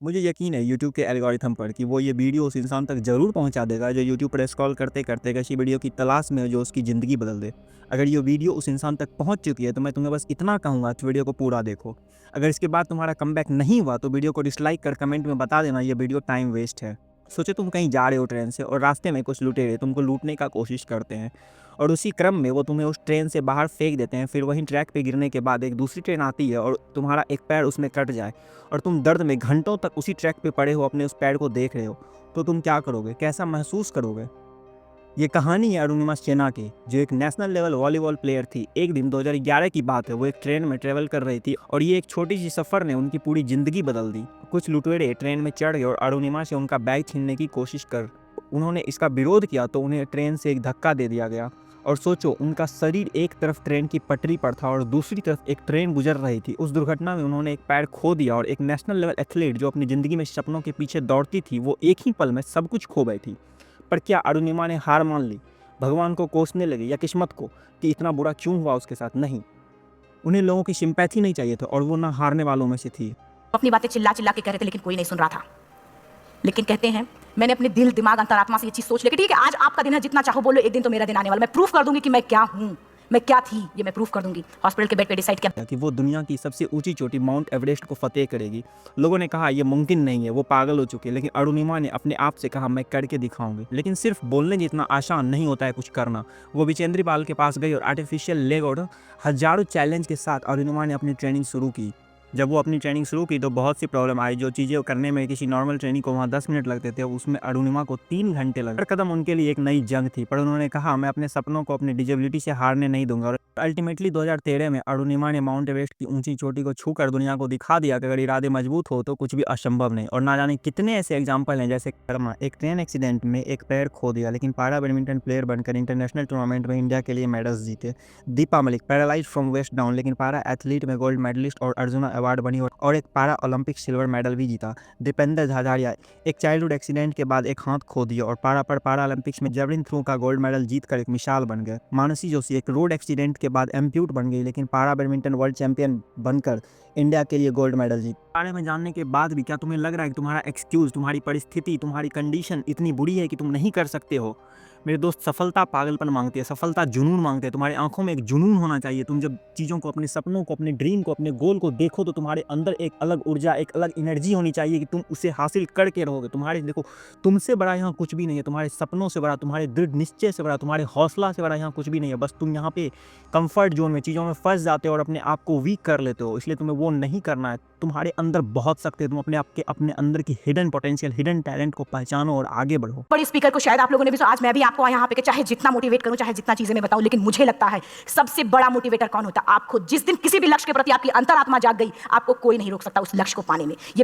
मुझे यकीन है यूट्यूब के एल्गोरिथम पर कि वो ये वीडियो उस इंसान तक ज़रूर पहुंचा देगा जो यूट्यूब पर स्क्रॉल करते करते एक ऐसी वीडियो की तलाश में है जो उसकी ज़िंदगी बदल दे। अगर ये वीडियो उस इंसान तक पहुंच चुकी है तो मैं तुम्हें बस इतना कहूँगा कि वीडियो को पूरा देखो। अगर इसके बाद तुम्हारा कमबैक नहीं हुआ तो वीडियो को डिसलाइक कर कमेंट में बता देना ये वीडियो टाइम वेस्ट है। सोचो तुम कहीं जा रहे हो ट्रेन से और रास्ते में कुछ लुटेरे तुमको लूटने का कोशिश करते हैं और उसी क्रम में वो तुम्हें उस ट्रेन से बाहर फेंक देते हैं। फिर वहीं ट्रैक पे गिरने के बाद एक दूसरी ट्रेन आती है और तुम्हारा एक पैर उसमें कट जाए और तुम दर्द में घंटों तक उसी ट्रैक पे पड़े हो, अपने उस पैर को देख रहे हो, तो तुम क्या करोगे? कैसा महसूस करोगे? ये कहानी है अरुणिमा सिन्हा की, जो एक नेशनल लेवल वॉलीबॉल प्लेयर थी। एक दिन 2011 की बात है, वो एक ट्रेन में ट्रेवल कर रही थी और ये एक छोटी सी सफ़र ने उनकी पूरी ज़िंदगी बदल दी। कुछ लुटेरे ट्रेन में चढ़ गए और अरुणिमा से उनका बैग छीनने की कोशिश कर उन्होंने इसका विरोध किया तो उन्हें ट्रेन से एक धक्का दे दिया गया। और सोचो, उनका शरीर एक तरफ ट्रेन की पटरी पर था और दूसरी तरफ एक ट्रेन गुजर रही थी। उस दुर्घटना में उन्होंने एक पैर खो दिया और एक नेशनल लेवल एथलीट जो अपनी ज़िंदगी में सपनों के पीछे दौड़ती थी, वो एक ही पल में सब कुछ खो बैठी। पर क्या अरुणिमा ने हार मान ली, भगवान को कोसने लगी या किस्मत को कि इतना बुरा क्यों हुआ उसके साथ? नहीं, उन्हें लोगों की सिंपैथी नहीं चाहिए था और वो ना हारने वालों में से थी। अपनी बातें चिल्ला चिल्ला के कह रहे थे लेकिन कोई नहीं सुन रहा था। लेकिन कहते हैं मैंने अपने दिल दिमाग अंतरात्मा से ये चीज सोच ली कि ठीक है, आज आपका दिन है, जितना चाहो बोलो, एक दिन तो मेरा दिन आने वाला, मैं प्रूफ कर दूंगी कि मैं क्या हूं, मैं क्या थी, ये मैं प्रूफ कर दूंगी। हॉस्पिटल के बेड पे डिसाइड किया कि वो दुनिया की सबसे ऊंची चोटी माउंट एवरेस्ट को फतेह करेगी। लोगों ने कहा ये मुमकिन नहीं है, वो पागल हो चुके, लेकिन अरुणिमा ने अपने आप से कहा मैं करके दिखाऊंगी। लेकिन सिर्फ बोलने जितना आसान नहीं होता है कुछ करना। वो विजेंद्र पाल के पास गई और आर्टिफिशियल लेग और हजारों चैलेंज के साथ अरुणिमा ने अपनी ट्रेनिंग शुरू की। जब वो अपनी ट्रेनिंग शुरू की तो बहुत सी प्रॉब्लम आई। जो चीज़ें करने में किसी नॉर्मल ट्रेनिंग को वहाँ 10 मिनट लगते थे, उसमें अरुणिमा को 3 घंटे लगे। हर कदम उनके लिए एक नई जंग थी, पर उन्होंने कहा मैं अपने सपनों को, अपनी डिजेबिलिटी से हारने नहीं दूंगा। और अल्टीमेटली 2013 में अरुणिमा ने माउंट एवरेस्ट की ऊंची चोटी को छूकर दुनिया को दिखा दिया कि अगर इरादे मजबूत हो तो कुछ भी असंभव नहीं। और ना जाने कितने ऐसे एग्जाम्पल हैं, जैसे कर्मा एक ट्रेन एक्सीडेंट में एक पैर खो दिया लेकिन पारा बैडमिंटन प्लेयर बनकर इंटरनेशनल टूर्नामेंट में इंडिया के लिए मेडल्स जीते। Deepa Malik paralyse from waist down लेकिन पारा एथलीट में गोल्ड मेडलिस्ट और अर्जुना अवार्ड बनी और एक पारा ओलंपिक सिल्वर मेडल भी जीता। दीपेंद्र झाझारिया एक चाइल्डहुड एक्सीडेंट के बाद एक हाथ खो दिया और पारा ओलंपिक्स में जेवलिन थ्रो का गोल्ड मेडल जीतकर एक मिसाल बन गए। मानसी जोशी एक रोड एक्सीडेंट के बाद एम्प्यूट बन गई लेकिन पारा बैडमिंटन वर्ल्ड चैंपियन बनकर इंडिया के लिए गोल्ड मेडल जीत। बारे में जानने के बाद भी क्या तुम्हें लग रहा है कि तुम्हारा एक्सक्यूज, तुम्हारी परिस्थिति, तुम्हारी कंडीशन इतनी बुरी है कि तुम नहीं कर सकते हो? मेरे दोस्त, सफलता पागलपन मांगती है, सफलता जुनून मांगते हैं। तुम्हारी आंखों में एक जुनून होना चाहिए। तुम जब चीज़ों को, अपने सपनों को, अपने ड्रीम को, अपने गोल को देखो तो तुम्हारे अंदर एक अलग ऊर्जा, एक अलग एनर्जी होनी चाहिए कि तुम उसे हासिल करके रहोगे। तुम्हारे देखो, तुमसे बड़ा यहाँ कुछ भी नहीं है, तुम्हारे सपनों से बड़ा, तुम्हारे दृढ़ निश्चय से बड़ा, तुम्हारे हौसला से बड़ा यहाँ कुछ भी नहीं है। बस तुम यहाँ पे कंफर्ट जोन में चीज़ों में फंस जाते हो और अपने आप को वीक कर लेते हो, इसलिए तुम्हें वो नहीं करना है। तुम्हारे अंदर बहुत सकते, तुम अपने अंदर की हिडन पोटेंशियल, हिडन टैलेंट को पहचानो और आगे बढ़ो। बड़ी स्पीकर को शायद आप लोगों ने भी आज मैं भी आपको यहाँ पे चाहे जितना मोटिवेट करूं, चाहे जितना चीजें मैं बताऊं, लेकिन मुझे लगता है सबसे बड़ा मोटिवेटर कौन होता है? आप खुद। जिस दिन किसी भी लक्ष्य के प्रति आपकी अंतरात्मा जाग गई, आपको कोई नहीं रोक सकता उस लक्ष्य को पाने में। ये